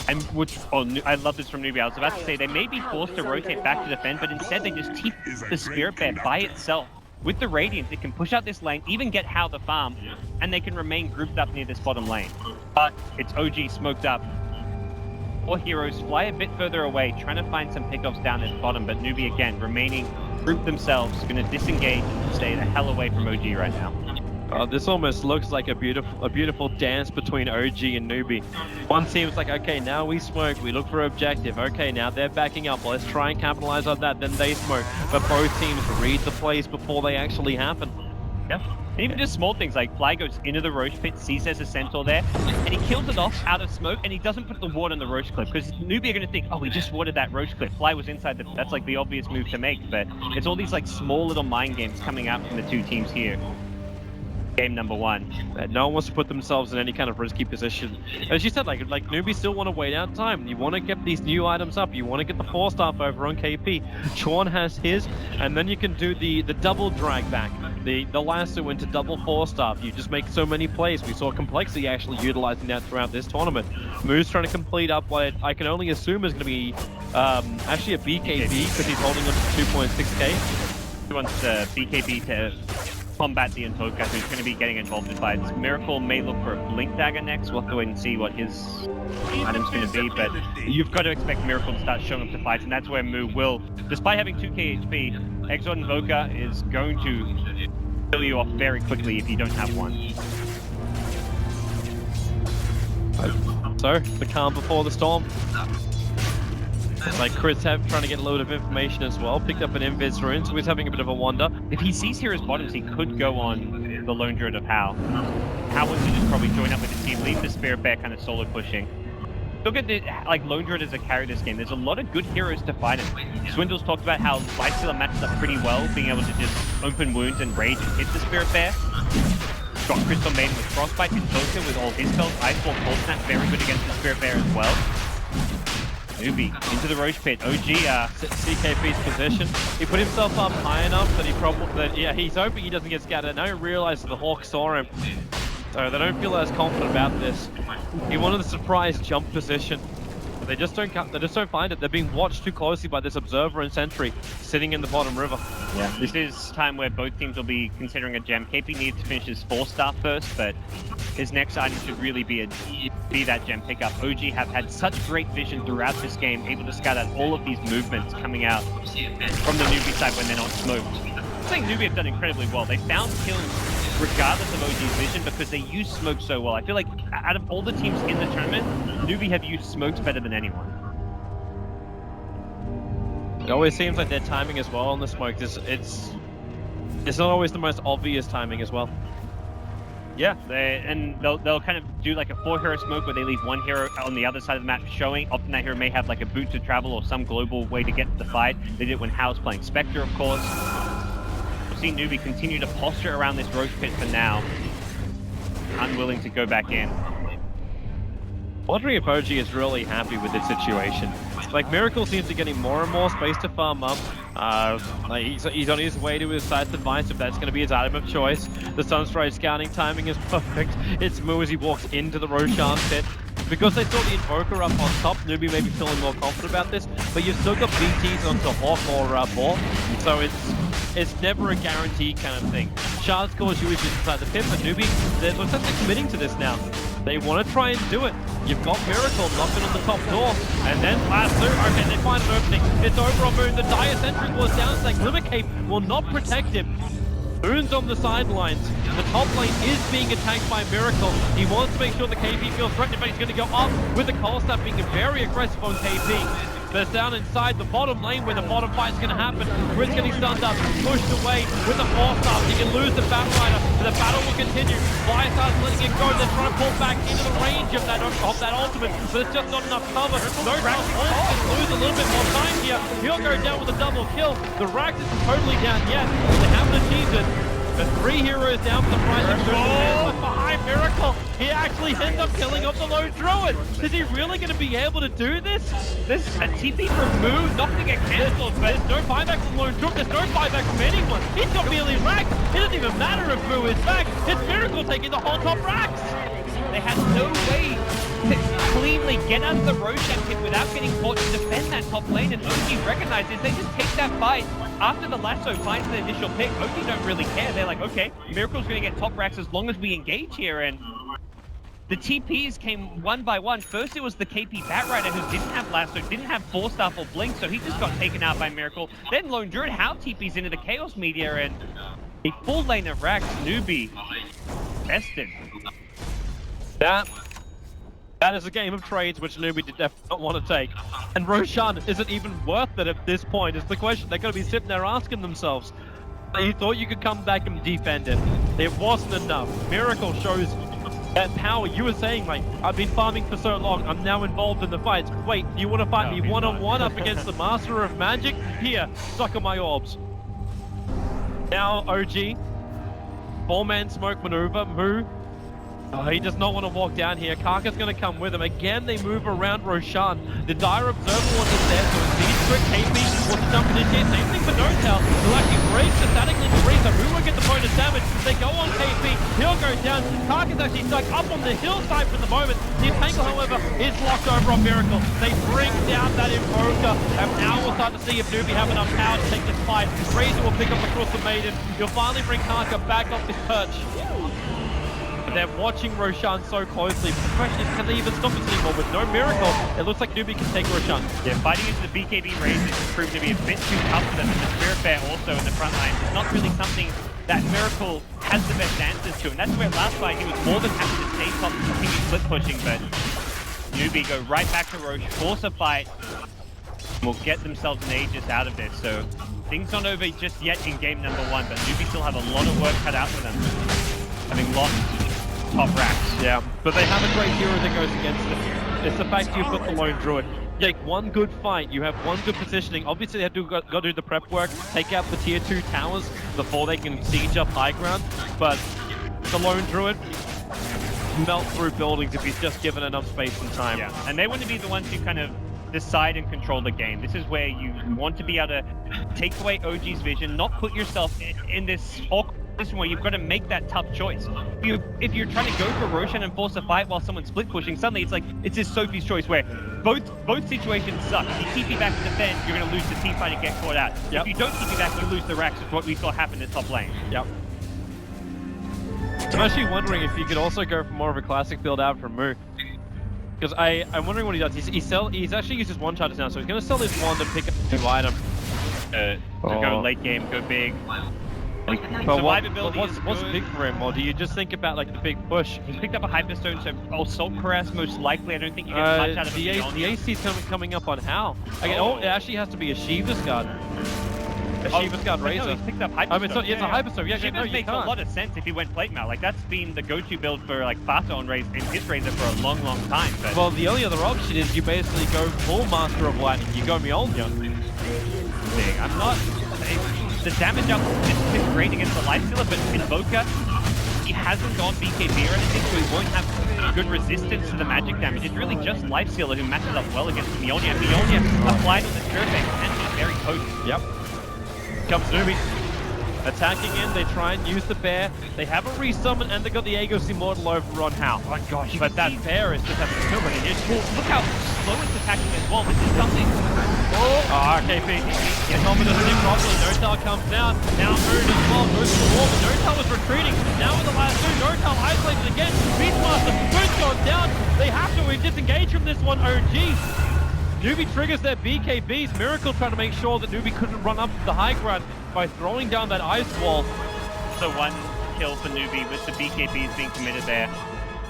And which, I love this from Newbie. I was about to say they may be forced to rotate back to defend, but instead they just keep the Spirit Bear by itself. With the Radiance, it can push out this lane, even get How the farm, and they can remain grouped up near this bottom lane. But it's OG smoked up. 4 heroes fly a bit further away, trying to find some pickoffs down this bottom, but Newbie again remaining grouped themselves, going to disengage and stay the hell away from OG right now. This almost looks like a beautiful dance between OG and Newbie. One seems like, okay, now we smoke, we look for objective. Okay, now they're backing up. Let's try and capitalize on that. Then they smoke. But both teams read the plays before they actually happen. Yeah. And even just small things like Fly goes into the Roche pit, sees there's a Centaur there, and he kills it off out of smoke, and he doesn't put the ward on the Roche cliff, because Newbie are going to think, oh, we just warded that Roche cliff. Fly was inside, that's like the obvious move to make, but it's all these like small little mind games coming out from the two teams here. Game number 1. No one wants to put themselves in any kind of risky position. As you said, like Newbie still want to wait out time. You want to get these new items up. You want to get the 4-star over on KP. Chorn has his, and then you can do the double drag back. The lasso into double 4-star. You just make so many plays. We saw Complexity actually utilizing that throughout this tournament. Moose trying to complete up what I can only assume is going to be actually a BKB because he's holding on to 2.6k. He wants BKB to combat the Invoker, who's going to be getting involved in fights. Miracle may look for a Blink Dagger next. We'll have to wait and see what his item's going to be, but you've got to expect Miracle to start showing up to fights, and that's where Moo will, despite having 2k HP, Exort Invoker is going to kill you off very quickly if you don't have one. So, the calm before the storm. It's like Chris trying to get a load of information as well. Picked up an Invis rune, so he's having a bit of a wander. If he sees Heroes bottoms, he could go on the Lone Druid of How. How wants to just probably join up with his team, leave the Spirit Bear kind of solo pushing. Look at the, like, Lone Druid as a carry this game. There's a lot of good heroes to fight him. Swindle's talked about how Lifestealer matches up pretty well, being able to just open wounds and rage and hit the Spirit Bear. Got Crystal Maiden with Frostbite, Invoker with all his spells. Iceball, Cold Snap, very good against the Spirit Bear as well. Newbie into the Roche pit. OG CKP's position. He put himself up high enough that he's hoping he doesn't get scattered. I don't realize that the Hawk saw him, so they don't feel as confident about this. He wanted the surprise jump position, but they just don't find it. They're being watched too closely by this observer and sentry sitting in the bottom river. Yeah, this is time where both teams will be considering a gem. KP needs to finish his 4-star first, but his next item should really be that gem pickup. OG have had such great vision throughout this game, able to scout out all of these movements coming out from the Newbie side when they're not smoked. I'm saying Newbie have done incredibly well. They found kills regardless of OG's vision because they use smoke so well. I feel like out of all the teams in the tournament, Newbie have used smokes better than anyone. It always seems like their timing as well on the smoke. It's not always the most obvious timing as well. Yeah, they'll kind of do like a 4-hero smoke where they leave one hero on the other side of the map showing. Often that hero may have like a boot to travel or some global way to get to the fight. They did it when Hao's playing Spectre, of course. We'll see Newbie continue to posture around this Roche pit for now. Unwilling to go back in. Wondering if OG is really happy with this situation. Like, Miracle seems to be getting more and more space to farm up. Like he's on his way to his side device if that's going to be his item of choice. The Sunstride scouting timing is perfect. It's Moo as he walks into the Roshan pit. Because they saw the Invoker up on top, Newbie may be feeling more confident about this, but you've still got BTs onto Hawk or Ball, so it's never a guarantee kind of thing. Shard's cause you is inside the pit, but Newbie, they're essentially committing to this now. They want to try and do it. You've got Miracle knocking on the top door, and then Lasso, okay, they find an opening. It's over on Moon, the Dire Sentry was down, it's like Glimmer Cape will not protect him. Moon's on the sidelines. The top lane is being attacked by Miracle. He wants to make sure the KP feels threatened, but he's going to go up with the Cold Snap being very aggressive on KP. But it's down inside the bottom lane where the bottom fight's going to happen. Chris getting stunned up, pushed away with the 4-star. He can lose the Batrider, but the battle will continue. Fire starts letting it go. They're trying to pull back into the range of that ultimate, but it's just not enough cover. No Rax can lose a little bit more time here. He'll go down with a double kill. The Rax isn't totally down yet. They haven't achieved it. The 3 heroes down for the price of behind Miracle. He actually ends up killing off the Lone Druid. Is he really going to be able to do this? This a TP from Moo, not going to get cancelled, but there's no buyback from Lone Druid. There's no buyback from anyone. He's got merely racked. It doesn't even matter if Moo is back. It's Miracle taking the whole top racks. They had no way to cleanly get out of the Roshan pit without getting caught to defend that top lane, and OG recognizes they just take that fight. After the lasso finds the initial pick, OG don't really care. They're like, okay, Miracle's going to get top racks as long as we engage here, and the TPs came one by one. First, it was the KP Batrider who didn't have Lasso, didn't have Force Staff or Blink, so he just got taken out by Miracle. Then Lone Druid How TPs into the Chaos Meteor, and a full lane of racks. Newbie bested. That is a game of trades which Newbie did not want to take. And Roshan isn't even worth it at this point, is the question. They're going to be sitting there asking themselves. You thought you could come back and defend it. It wasn't enough. Miracle shows that power. You were saying, like, I've been farming for so long, I'm now involved in the fights. Wait, you want to fight me one-on-one up against the Master of Magic? Here, suck on my orbs. Now, OG, four-man smoke maneuver, Moo. Oh, he does not want to walk down here. Karka's going to come with him. Again, they move around Roshan. The Dire Observer wasn't there, so it's these quick KP wants to jump in here. Same thing for NoTel. They'll actually break the static link to Reza. Moo will get the bonus damage. They go on KP. He'll go down. Karka's actually stuck up on the hillside for the moment. The Entangle, however, is locked over on Miracle. They bring down that Invoker, and now we'll start to see if Newbie have enough power to take this fight. Reza will pick up the Cross of Maiden. He'll finally bring Karka back off his perch. They're watching Roshan so closely, but the question is, can they even stop this anymore? With no Miracle, it looks like Newbie can take Roshan. Yeah, fighting into the BKB Razors has proven to be a bit too tough for them, and the Spirit Bear also in the front line is not really something that Miracle has the best answers to, and that's where last fight he was more than happy to stay top and continue split pushing, but Newbie go right back to Roche, force a fight, and will get themselves an Aegis out of this, so things not over just yet in game number 1, but Newbie still have a lot of work cut out for them, having lost top racks. Yeah, but they have a great hero that goes against them. It's the fact you've got the Lone Druid. You take one good fight, you have one good positioning. Obviously they have to go do the prep work, take out the tier 2 towers before they can siege up high ground, but the Lone Druid melt through buildings if he's just given enough space and time. Yeah, and they want to be the ones who kind of decide and control the game. This is where you want to be able to take away OG's vision, not put yourself in this awkward position where you've got to make that tough choice. If you're trying to go for Roshan and force a fight while someone's split pushing, suddenly it's like, it's this Sophie's choice where both situations suck. If you TP back to defend, you're going to lose the team fight and get caught out. Yep. If you don't TP back, you lose the racks, is what we saw happen in top lane. Yep. I'm actually wondering if you could also go for more of a classic build out from Moo. Because I'm wondering what he does. He's actually used his one charges now, so he's going to sell his wand and pick up a new item. Go late game, go big. But what's big for him? Or do you just think about like the big push? He's picked up a Hyperstone, so Assault Caress most likely. I don't think you get much out of the AC coming up on How. Again, it actually has to be a Shiva's Guard. A Shiva's Guard Razor. No, he's picked up Hyperstone. I mean, it's a Hyperstone. Yeah, Shiva's makes a lot of sense if he went plate mail. Like that's been the go-to build for like Fata on Razor and his Razor for a long time. But well, the only other option is you basically go full Master of Lightning. You go Mjolnir. I'm not. The damage up is great against the Lifestealer, but Invoker, he hasn't gone BKB or anything, so he won't have good resistance to the magic damage. It's really just Lifestealer who matches up well against Mjolnir. And Mjolnir applied on the Spirit Bear can be very potent. Yep. Comes Newbie. Attacking in, they try and use the bear. They have a resummon and they got the Aegis Immortal over on How. Oh my gosh, but that bear is just having a kill rate. Look how slow it's attacking as well. This is something. KP. Gets on with the stick properly. NoTel comes down. Now Moon as well goes to the wall, but NoTel was retreating. Now with the last two, NoTel isolated again. Beastmaster, Moon's gone down. They have to disengage from this one. Oh geez. Newbie triggers their BKBs. Miracle trying to make sure that Newbie couldn't run up the high ground by throwing down that ice wall. So one kill for Newbie with the BKBs being committed there.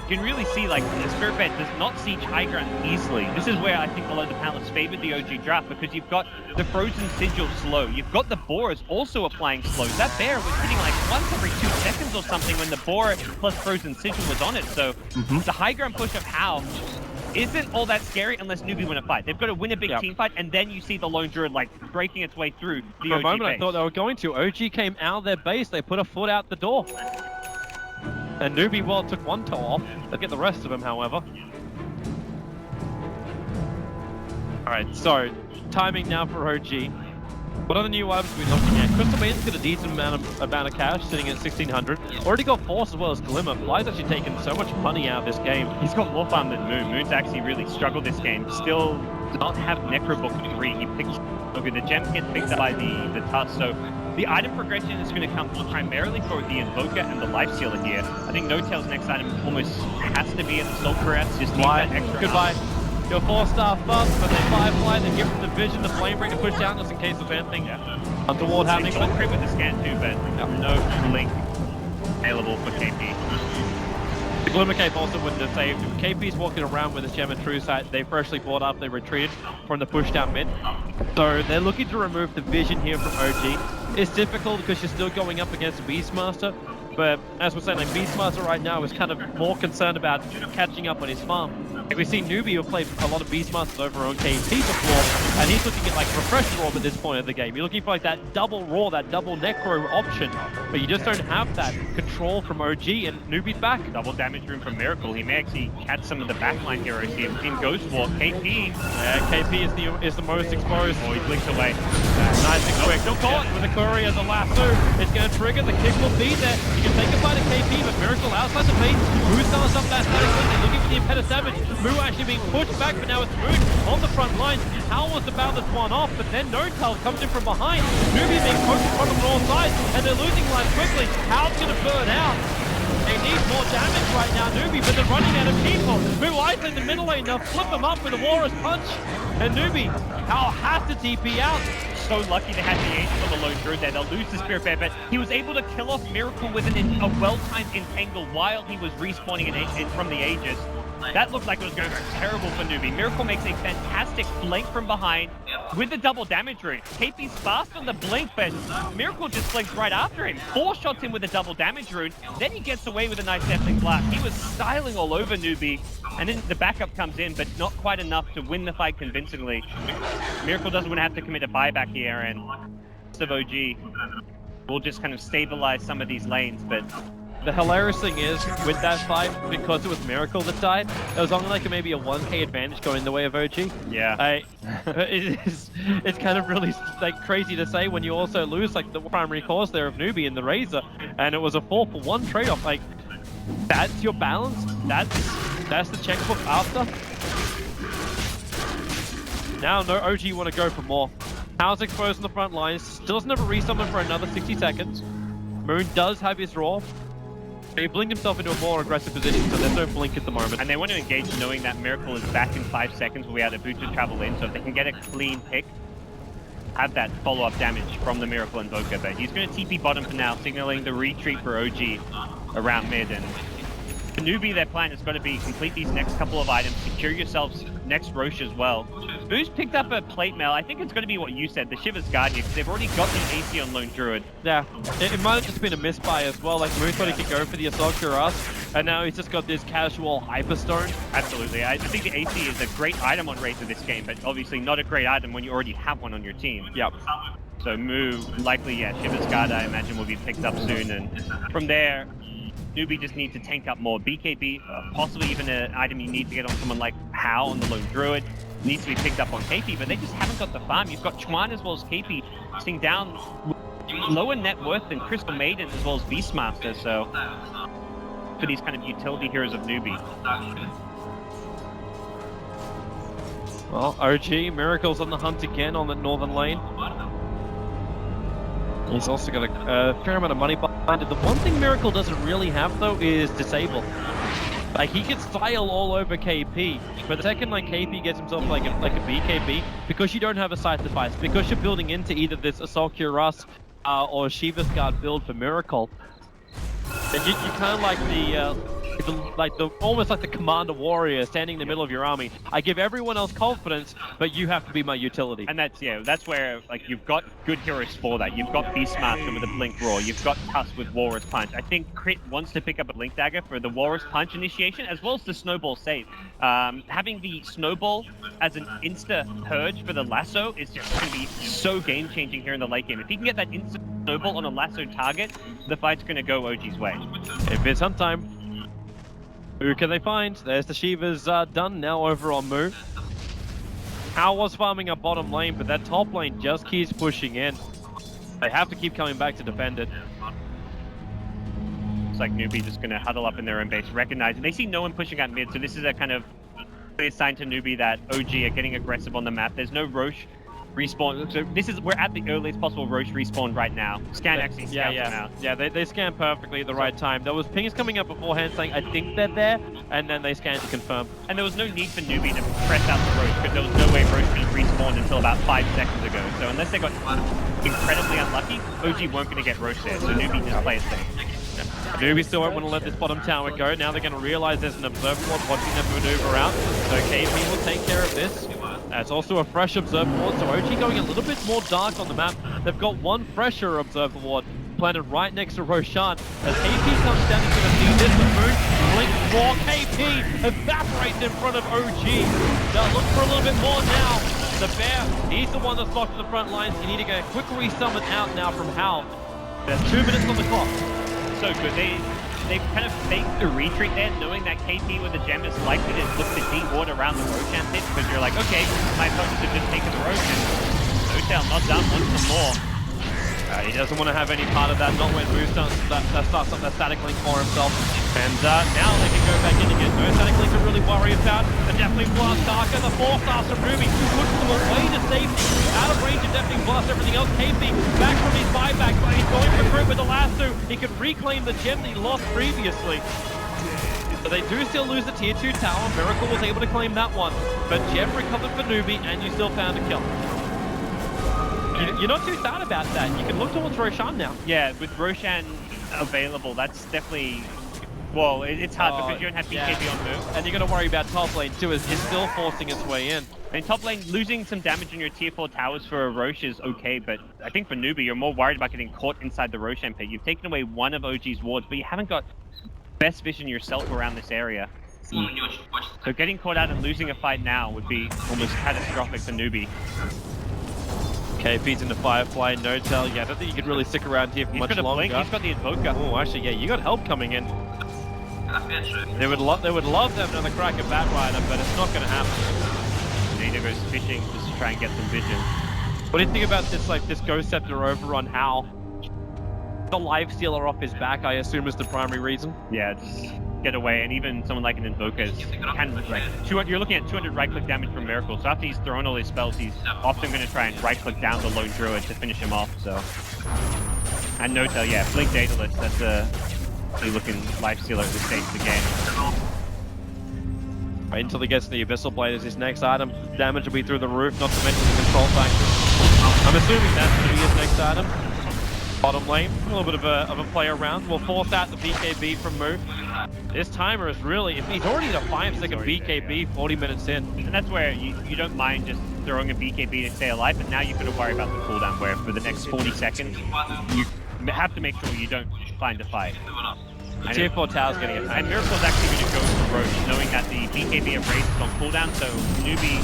You can really see like the Spirit Bear does not siege high ground easily. This is where I think a lot of the panelists favored the OG draft because you've got the Frozen Sigil slow. You've got the Boars also applying slows. That bear was hitting like once every 2 seconds or something when the Boar plus Frozen Sigil was on it. So the high ground push of How isn't all that scary unless Newbie win a fight. They've got to win a big team fight, and then you see the Lone Druid like breaking its way through the OG For a moment, base. I thought they were going to. OG came out of their base. They put a foot out the door. And Newbie, well, took one toe off. They'll get the rest of them, however. Alright, so timing now for OG. What are the new items we're looking at? Crystal Maid's got a decent amount of cash, sitting at 1600. Already got Force as well as Glimmer. Fly's actually taken so much money out of this game. He's got more farm than Moon. Moon's actually really struggled this game. Still does not have Necrobook 3. He picks... Okay, the gem gets picked up by the Tusk, so the item progression is going to come primarily for the Invoker and the Life Sealer here. I think No Tail's next item almost has to be an Assault Cuirass. Just need that extra... Goodbye. Your 4-star fast, but they Firefly, they give them the vision, the Flamebreaker push down just in case of anything untoward happening. It's crit with the scan too, but no blink available for KP. The Glimmer Cape also wouldn't have saved. KP's walking around with his gem and true sight. They freshly bought up, they retreated from the push down mid. So they're looking to remove the vision here from OG. It's difficult because you're still going up against Beastmaster. But as we're saying, like Beastmaster right now is kind of more concerned about catching up on his farm. Like we see Newbie, who played a lot of Beastmasters over on KP before, and he's looking at like Refresh Raw at this point of the game. You're looking for like that double Raw, that double Necro option, but you just don't have that control from OG, and Newbie's back. Double damage room from Miracle. He may actually catch some of the backline heroes here. Team Ghost War, KP. Yeah, KP is the most exposed. Oh, he blinks away. Nice and quick. Still caught with the Curry as a lasso. It's going to trigger. The kick will be there. You can take a bite of KP, but Miracle outside the base. Who's selling up that static? They're looking for the Impetus damage. Moo actually being pushed back, but now it's Moon on the front line. How was the balance one off? But then No Tail comes in from behind. Newbie being poked in front of on all sides, and they're losing life quickly. How's going to burn out? They need more damage right now, Newbie, but they're running out of people. Moo isolating the middle lane. They'll flip them up with a Walrus Punch. And Newbie, how has to TP out. So lucky to have the Aegis on the Lone Druid there. They'll lose the Spirit Bear, but he was able to kill off Miracle with a well-timed entangle while he was respawning in from the Aegis. That looked like it was going to go terrible for Newbie. Miracle makes a fantastic flank from behind with the double damage rune. KP's fast on the blink, but Miracle just blinks right after him. 4 shots him with a double damage rune. Then he gets away with a nice Deathling Blast. He was styling all over Newbie, and then the backup comes in, but not quite enough to win the fight convincingly. Miracle doesn't want to have to commit a buyback here, and of OG will just kind of stabilize some of these lanes, but the hilarious thing is, with that fight, because it was Miracle that died, it was only like maybe a 1k advantage going the way of OG. Yeah. It's kind of really like crazy to say when you also lose like the primary cause there of Newbie and the Razor, and it was a 4-for-1 trade-off. Like, that's your balance? That's the checkbook after? Now no OG want to go for more. How's exposed on the front lines, still doesn't have a resummon for another 60 seconds. Moon does have his Raw. He blinked himself into a more aggressive position, so there's no blink at the moment. And they want to engage knowing that Miracle is back in 5 seconds where we had a boot to travel in, so if they can get a clean pick, have that follow-up damage from the Miracle Invoker. But he's going to TP bottom for now, signaling the retreat for OG around mid. And for Newbie, their plan is going to be complete these next couple of items, secure yourselves next Roche as well. Boo's picked up a plate mail. I think it's going to be what you said, the Shiver's Guardian, because they've already got the AC on Lone Druid. Yeah, it might have just been a misbuy as well. Like, Moon thought he could go for the Assault Cuirass, and now he's just got this casual Hyperstone. Absolutely. I think the AC is a great item on Razor this game, but obviously not a great item when you already have one on your team. Yep. So Moo, likely, yeah, Shiver's Guard, I imagine, will be picked up soon, and from there, Newbie just needs to tank up more. BKB, possibly even an item you need to get on someone like How on the Lone Druid. Needs to be picked up on KP, but they just haven't got the farm. You've got Chuan as well as KP sitting down lower net worth than Crystal Maiden as well as Beastmaster, so for these kind of utility heroes of Newbie. Well, OG, Miracle's on the hunt again on the northern lane. He's also got a fair amount of money behind it. The one thing Miracle doesn't really have, though, is Disable. Like, he can style all over KP, but the second like KP gets himself like a BKB, because you don't have a sight device, because you're building into either this Assault Cuirass or Shiva's Guard build for Miracle, and you kind of like almost like the commander warrior standing in the middle of your army. I give everyone else confidence, but you have to be my utility. And that's where like you've got good heroes for that. You've got Beastmaster with a Blink Roar. You've got Tusk with Walrus Punch. I think Crit wants to pick up a Blink Dagger for the Walrus Punch initiation as well as the Snowball save. Having the Snowball as an insta purge for the lasso is just going to be so game changing here in the late game. If he can get that insta Snowball on a lasso target, the fight's going to go OG's way. If it's hunt time. Who can they find? There's the Shiva's done now over on Moo. Hal was farming up bottom lane, but that top lane just keeps pushing in. They have to keep coming back to defend it. It's like Newbie just going to huddle up in their own base, recognizing they see no one pushing out mid, so this is a kind of clear sign to Newbie that OG are getting aggressive on the map. There's no Roche respawn, so we're at the earliest possible Roche respawn right now. Scan actually scouts them out. Yeah, they scan perfectly at the right time. There was pings coming up beforehand saying, I think they're there, and then they scanned to confirm. And there was no need for Newbie to press out the Roche, because there was no way Roche could have respawned until about 5 seconds ago. So unless they got incredibly unlucky, OG weren't going to get Roche there, so Newbie just plays safe. Newbie still won't want to let this bottom tower go. Now they're going to realize there's an observer ward watching them maneuver out. So KP will take care of this. It's also a fresh observer ward, so OG going a little bit more dark on the map. They've got one fresher observer ward planted right next to Roshan. As KP comes down, he's going to see this. The moon blinks more. KP evaporates in front of OG. They'll look for a little bit more now. The bear, he's the one that's locked in the front lines. You need to get a quick resummon out now from Hal. There's 2 minutes on the clock. So good. They've kind of faked the retreat there, knowing that KP with the gem is likely to look to de-ward around the Roshan pit, because you're like, okay, my opponents have just taken the Roshan. Hotel not done, wants some more. He doesn't want to have any part of that, not when Moose starts up that static link for himself. And now they can go back in again. No static link to really worry about. The Deathwing Blast Darker, the 4-star from Newbie, puts them away to safety. Out of range of Deathwing Blast, everything else. KP back from his buyback, but he's going for Crit with the lasso. He could reclaim the gem that he lost previously. But they do still lose the tier 2 tower. Miracle was able to claim that one. But gem recovered for Newbie, and you still found a kill. You're not too sad about that. You can look towards Roshan now. Yeah, with Roshan available, that's definitely... Well, it's hard because you don't have BKB on move. And you're going to worry about top lane too, as it's still forcing its way in. And top lane, losing some damage in your tier 4 towers for a Roche is okay, but I think for Newbie, you're more worried about getting caught inside the Roshan pit. You've taken away one of OG's wards, but you haven't got best vision yourself around this area. So getting caught out and losing a fight now would be almost catastrophic for Newbie. KP's in the Firefly, no tell. Yeah, I don't think you could really stick around here for much longer. He's got the Invoker. Oh, actually, yeah, you got help coming in. They would love to have another crack at Batrider, but it's not going to happen. Nina goes fishing just to try and get some vision. What do you think about this, like, this Ghost Scepter over on Hal? The Life Stealer off his back, I assume, is the primary reason. Yeah, just get away, and even someone like an Invoker can, like, you're looking at 200 right-click damage from Miracle, so after he's thrown all his spells, he's often going to try and right-click down the Lone Druid to finish him off, so... And Notel, yeah, Blink Daedalus, that's a looking Life Stealer at this stage of the game. Right until he gets the Abyssal Blade as his next item. Damage will be through the roof, not to mention the control factor. I'm assuming that's going to be his next item. Bottom lane, a little bit of a play around. We'll force out the BKB from Moo. This timer is really, if he's already at a 5-second BKB 40 minutes in. And that's where you don't mind just throwing a BKB to stay alive, but now you've got to worry about the cooldown, where for the next 40 seconds, you have to make sure you don't find a fight. The tier 4 tower's getting it. And Miracle's actually going to go for Roche, knowing that the BKB of Race is on cooldown, so Newbie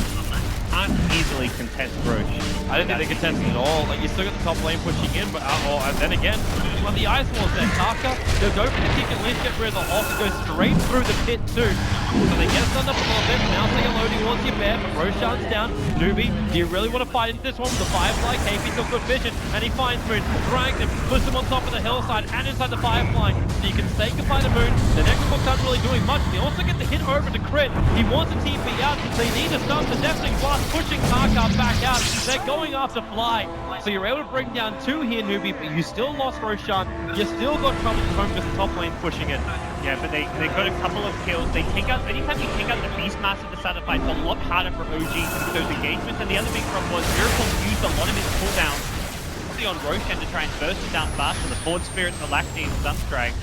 can't easily contest Roche. I don't think they contest it at all. Like, you still got the top lane pushing in, but and then again, on the Ice Walls there, Taka goes over the kick and Lynch get rid of the ult and goes straight through the pit too. So they get stunned up a little bit, now say hello towards your bear, but Roshan's down. Newbie, do you really want to fight into this one with the Firefly? KP's got good vision, and he finds Moon, drags him, puts him on top of the hillside and inside the Firefly. So you can say goodbye to Moon. The next book aren't really doing much. They also get the hit over to Crit. He wants a TP out, so you need to start the Deathwing Blast, pushing Taka back out. They're going after Fly. So you're able to bring down 2 here, Newbie, but you still lost Roshan. You still got trouble at home because the top lane pushing it. Yeah, but they got a couple of kills. They take out, anytime you take out the Beastmaster at the start of the fight, it's a lot harder for OG to those engagements. And the other big problem was Miracle used a lot of his cooldowns on Roshan to try and burst it down faster. The Forward Spirit, the Lacti, and Sunstrike.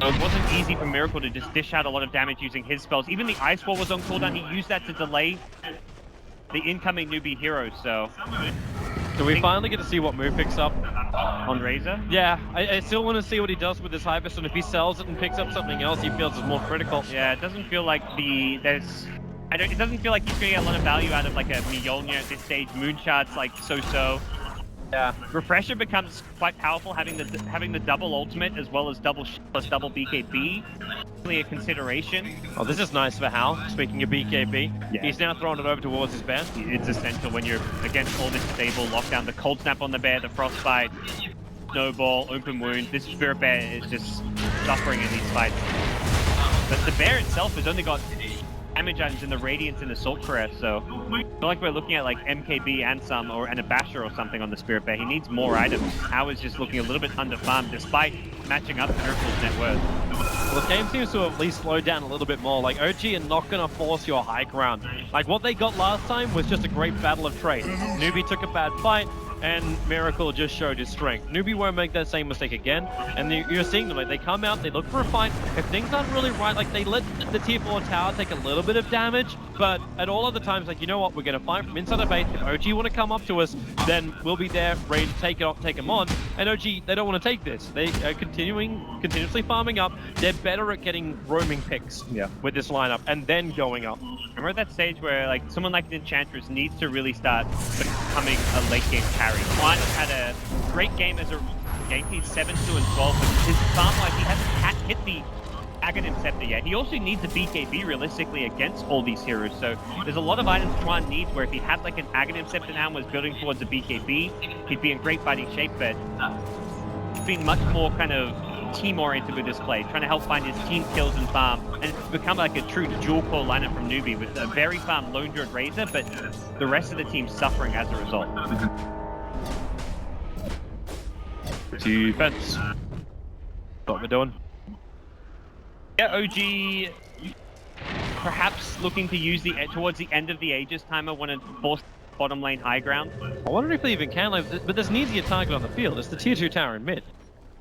So it wasn't easy for Miracle to just dish out a lot of damage using his spells. Even the Ice Wall was on cooldown. He used that to delay the incoming Newbie hero, so... Do we finally get to see what move picks up? On Razor? Yeah, I still want to see what he does with his Hypers, and if he sells it and picks up something else he feels is more critical. Yeah, it doesn't feel like it doesn't feel like he's going to get a lot of value out of like a Mjolnir at this stage. Moonshot's like so-so. Yeah. Refresher becomes quite powerful, having the double ultimate as well as double BKB. a consideration. Oh, this is nice for Hal. Speaking of BKB, Yeah. he's now throwing it over towards his bear. It's essential when you're against all this stable lockdown. The cold snap on the bear, the frostbite, snowball, open wound. This spirit bear is just suffering in these fights. But the bear itself has only got damage items in the Radiance and the Salt Caress, so I feel like we're looking at like MKB and a Basher or something on the Spirit Bear. He needs more items. How is just looking a little bit underfarmed despite matching up Miracle's net worth. Well, the game seems to have at least slowed down a little bit more. Like, OG are not going to force your high ground. Like, what they got last time was just a great battle of trade. Newbie took a bad fight, and Miracle just showed his strength. Newbie won't make that same mistake again, and you're seeing them, like, they come out, they look for a fight. If things aren't really right, like, they let the tier 4 tower take a little bit of damage, but at all other times, like, you know what, we're going to fight from inside the base. If OG want to come up to us, then we'll be there, ready to take them on. And OG, they don't want to take this. They are continuously farming up. They're better at getting roaming picks with this lineup, and then going up. And we're at that stage where, like, someone like the Enchantress needs to really start becoming a late game carry. Twine has had a great game as a game. He's 7-2 and 12, but his farm life, he hasn't hit the Aghanim Scepter yet. He also needs a BKB realistically against all these heroes, so there's a lot of items Twine needs where if he had like an Aghanim Scepter now and was building towards a BKB, he'd be in great fighting shape, but he's been much more kind of team-oriented with this play, trying to help find his team kills and farm, and it's become like a true dual core lineup from Newbie with a very farm Lone Druid Razor, but the rest of the team suffering as a result. Defense. What we're doing. Yeah, OG perhaps looking to use towards the end of the Aegis timer when it forced bottom lane high ground. I wonder if they even can, like, but there's an easier target on the field. It's the tier 2 tower in mid.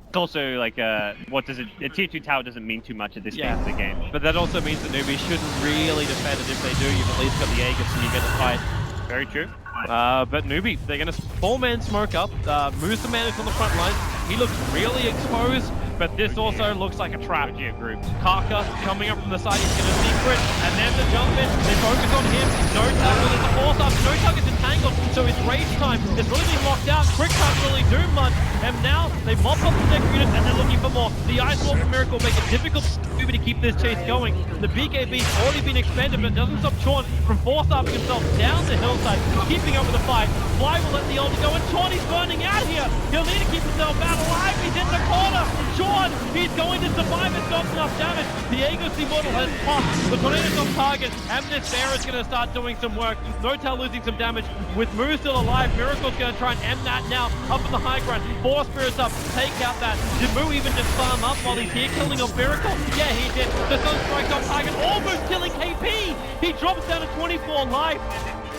It's also like, a tier 2 tower doesn't mean too much at this stage of the game. But that also means that Newbie shouldn't really defend it. If they do, you've at least got the Aegis and you get the fight. Very true. But Newbie, they're going to 4-man smoke up. Moves the man on the front line. He looks really exposed, but this also looks like a trap. Group. Karka coming up from the side, he's going to secret, and then the jump in. They focus on him. No target, there's a force up. No target's entangled, so his rage time is really being locked out. Quick can't really do much, and now they mop up the next unit and they're looking for more. The Ice Wall from Miracle make it difficult for Newbie to keep this chase going. The BKB's already been expended, but it doesn't stop Chorn from force-upping himself down the hillside, keeping up with the fight. Fly will let the ulti go, and Chorn is burning out here. He'll need to keep himself out alive. He's in the corner. Chorn, he's going to survive. It's not enough damage. The Aegis Immortal has popped. The tornado's on target, and this bear is going to start doing some work. Notel losing some damage. With Moo still alive, Miracle's going to try and end that now. Up in the high ground. 4 spirits up. Take out that. Did Moo even just farm up while he's here killing off Miracle? Yeah, he did. The Sun Strike's on target, almost killing KP. He drops down to 24 life.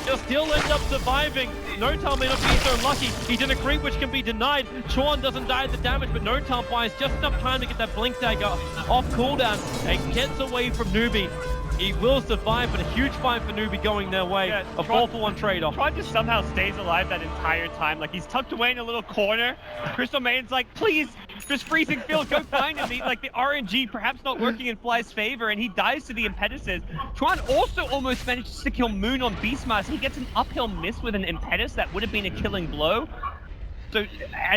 He'll still end up surviving. Notel may not be so lucky. He's in a creep which can be denied. Chorn doesn't die at the damage, but Notel buys just enough time to get that blink dagger off cooldown and gets away from Newbie. He will survive, but a huge fight for Newbie going their way. Yeah, a 4-for-1 trade-off. Tron just somehow stays alive that entire time. Like, he's tucked away in a little corner. Crystal Maiden's like, please, just freezing field, go find him. Like, the RNG perhaps not working in Fly's favor, and he dies to the impetuses. Tron also almost manages to kill Moon on Beastmaster. He gets an uphill miss with an impetus that would have been a killing blow. So,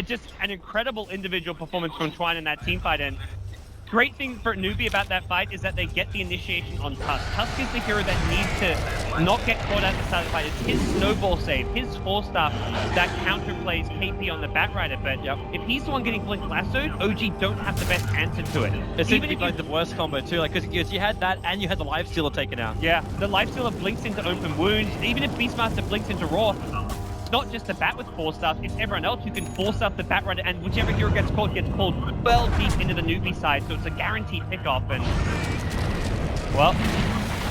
just an incredible individual performance from Twine in that team fight, and great thing for Newbie about that fight is that they get the initiation on Tusk. Tusk is the hero that needs to not get caught at the start of the fight. It's his snowball save, his 4-star that counterplays KP on the Batrider. But if he's the one getting blink lassoed, OG don't have the best answer to it. It's even like the worst combo too, like because you had that and you had the Lifestealer taken out. Yeah, the Lifestealer blinks into open wounds. Even if Beastmaster blinks into Raw, not just the Bat with 4-stuff, it's everyone else who can 4-stuff the Batrider, and whichever hero gets called well deep into the Newbie side, so it's a guaranteed pick-off, and, well,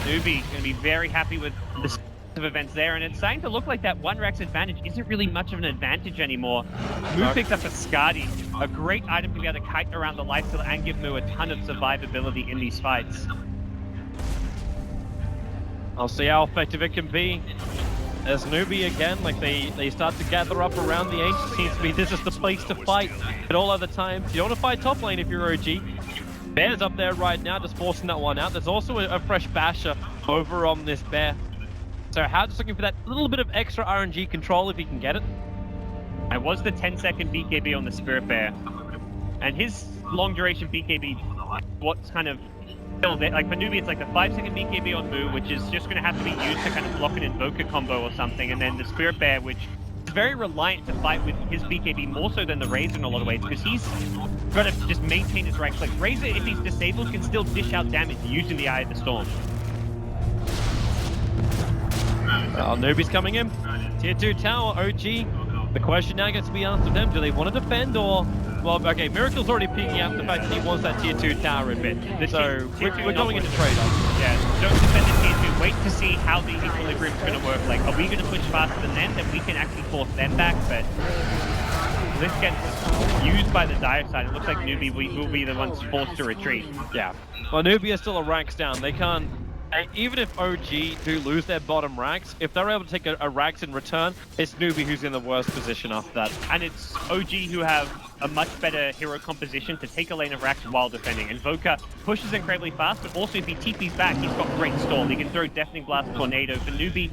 Newbie going to be very happy with the of events there, and it's starting to look like that 1 Rex advantage isn't really much of an advantage anymore. Moo picks up a Skadi, a great item to be able to kite around the lifesteal and give Moo a ton of survivability in these fights. I'll see how effective it can be. As Newbie again, like they start to gather up around the Ancient, seems to be this is the place to fight. At all other times, you don't want to fight top lane if you're OG. Bear's up there right now, just forcing that one out. There's also a fresh Basher over on this Bear. So How's just looking for that little bit of extra RNG control if he can get it. It was the 10-second BKB on the Spirit Bear. And his long duration BKB, what's kind of Still, like for Newbie, it's like the 5-second BKB on Moo, which is just going to have to be used to kind of block an Invoker combo or something, and then the Spirit Bear, which is very reliant to fight with his BKB more so than the Razor in a lot of ways, because he's got to just maintain his right click. Razor, if he's disabled, can still dish out damage using the Eye of the Storm. Well, Newbie's coming in. Tier 2 tower, OG. The question now gets to be asked of them, do they want to defend or... Well, okay, Miracle's already peeking out the fact that he wants that tier 2 tower in mid. So we're going into trade-off. Yeah, don't defend the tier 2. Wait to see how the equilibrium's going to work. Like, are we going to push faster than them? Then we can actually force them back, but... This gets used by the dire side. It looks like Newbie will be the ones forced to retreat. Yeah. Well, Newbie is still a ranks down. They can't... Even if OG do lose their bottom racks, if they're able to take a racks in return, it's Newbie who's in the worst position after that. And it's OG who have a much better hero composition to take a lane of racks while defending. Invoker pushes incredibly fast, but also if he TP's back, he's got great stall. He can throw Deafening Blast, Tornado. For Newbie,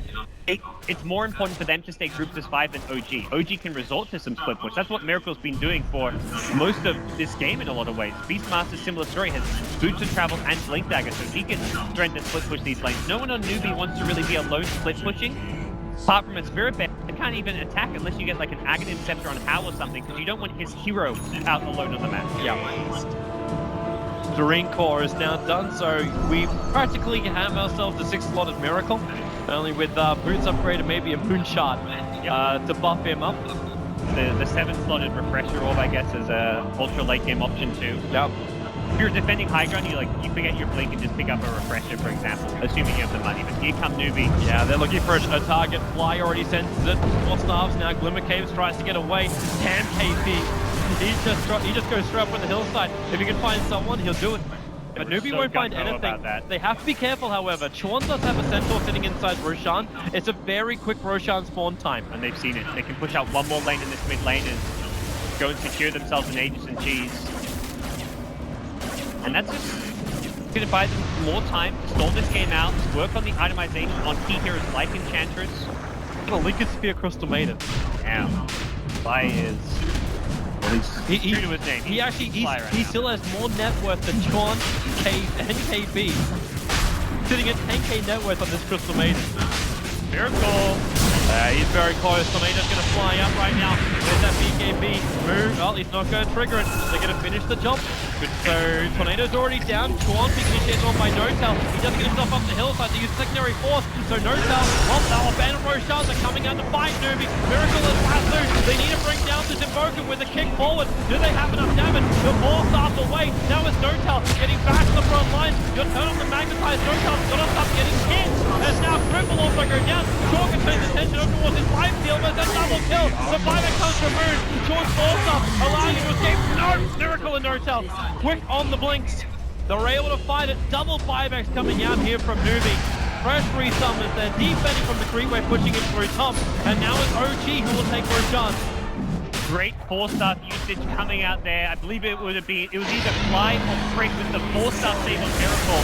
it's more important for them to stay grouped as 5 than OG. OG can resort to some split push. That's what Miracle's been doing for most of this game in a lot of ways. Beastmaster's similar story, has Boots of Travel and Blink Dagger, so he can strength and split push these lanes. No one on Newbie wants to really be alone split pushing. Apart from a Spirit Bear, it can't even attack unless you get like an Aghanim Scepter on Howl or something, because you don't want his hero out alone on the map. Yeah. Marine Core is now done, so we practically have ourselves a 6-slotted Miracle, only with Boots upgraded, maybe a Moonshot to buff him up. The 7-slotted Refresher Orb, I guess, is a ultra late game option too. Yep. If you're defending high ground, you forget your blink and just pick up a Refresher, for example, assuming you have the money. But here come Newbie. Yeah, they're looking for a target. Fly already senses it. 4 stars now. Glimmer Caves tries to get away. Damn KP. He just goes straight up on the hillside. If he can find someone, he'll do it. But Newbie won't find anything. They have to be careful, however. Chuan does have a Centaur sitting inside Roshan. It's a very quick Roshan spawn time. And they've seen it. They can push out one more lane in this mid lane and go and secure themselves an Aegis and Cheese. And that's just going to buy them more time to stall this game out, work on the itemization on key heroes like Enchantress. The Lincoln Spear across the maiden. Damn. Fly is... Well, he's true to his name. He still has more net worth than Chuan, Cave, and KB. Sitting at 10k net worth on this Crystal Maiden. Miracle! He's very close. Tornado's going to fly up right now. There's that BKB move. Well, he's not going to trigger it. They're going to finish the job. So Tornado's already down. Chuan being initiated on by Notel. He doesn't get himself up the hillside to use secondary force. So Notel, well, now abandoned Roshans are coming out to fight Newbie. Miracle is Lasso. They need to bring down this Invoker with a kick forward. Do they have enough damage? The ball starts away. Now it's Notel getting back to the front line. You'll turn on the magnetized Notel. Gotta stop getting hit. As now Cripple also go down. Chuan can turn his attention over towards his 5 steal, but that's double kill. The 5 comes from Moon. Chuan falls up, allowing him to escape. No! Miracle and Notel. Quick on the blinks. They're able to fight it. Double 5x coming out here from Newbie. Fresh resummons. They're defending from the creep wave, pushing him through top. And now it's OG who will take Roshan. Great 4-star usage coming out there. I believe it was either Fly or Frick with the 4-star save on Miracle.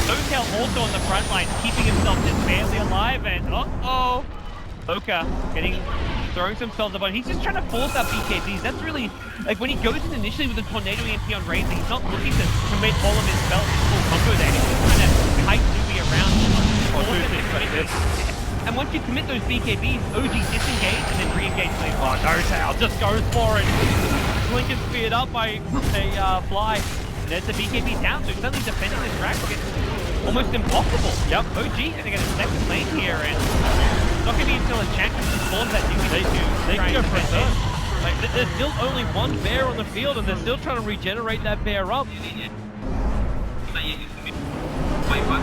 Notel also on the front line, keeping himself just barely alive, and Oka throwing some spells upon. He's just trying to force out BKBs. That's really, like, when he goes in initially with a Tornado EMP on Razor, he's not looking to commit all of his spells in full combo there. He's just trying to kite Newbie around. And once you commit those BKBs, OG disengage and then re-engage later. Oh, Notel just goes for it. Blink is speared up by a Fly. And there's the BKB down, so suddenly defending this rack gets almost impossible. Yep, OG is going to get a second lane here, and it's not going to be until Enchantress spawns that Newbie they can go for it. Like, there's still only one bear on the field, and they're still trying to regenerate that bear up.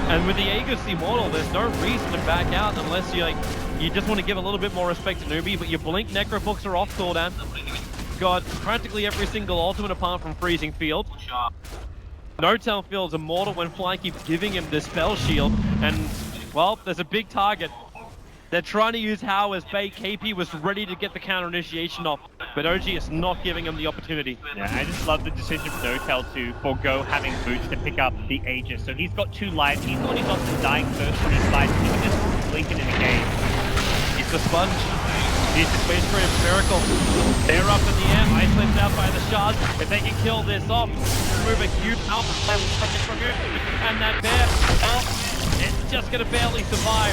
And with the Aegis Immortal, there's no reason to back out unless you just want to give a little bit more respect to Newbie, but your Blink Necro books are off, Gordon. Got practically every single ultimate apart from Freezing Field. Notel feels immortal when Fly keeps giving him this spell shield, and, well, there's a big target. They're trying to use How as bait. KP was ready to get the counter initiation off, but OG is not giving him the opportunity. Yeah, I just love the decision of Notel to forego having Boots to pick up the Aegis. So he's got 2 lives. He's the one who's often dying first when he fights. He can just blink it in a game. He's the sponge. Decent space for Miracle. They're up in the air, isolated out by the shards. If they can kill this off, move a huge out from here. And that bear, it's just gonna barely survive.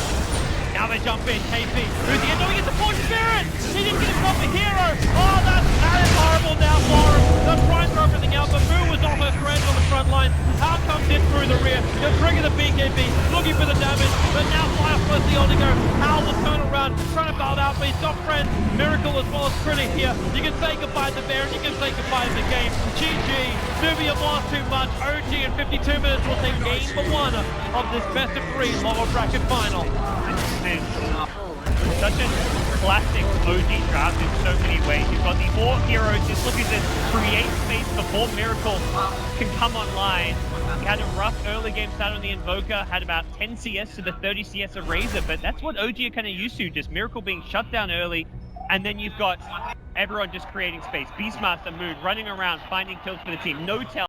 Now they jump in, KP. Who's he? No, he gets a Force Spirit! He didn't get himself a hero! Oh, that is horrible now for him. They're trying to throw everything out, but Moo was almost friends on the front line. How comes in through the rear? He'll trigger the BKB, looking for the damage, but now Fire first the only go. Hal will turn around, trying to bail out, but he's got friends. Miracle as well as Critic here. You can say goodbye to Bear, and you can say goodbye to the game. GG. Newbie have lost too much. OG in 52 minutes will take game one of this best of 3 lower bracket final. Such a classic OG draft in so many ways. You've got the 4 heroes just looking to create space before Miracle can come online. He had a rough early game start on the Invoker, had about 10 CS to the 30 CS of Razor, but that's what OG are kind of used to, just Miracle being shut down early, and then you've got everyone just creating space. Beastmaster, Moon running around, finding kills for the team. No tell.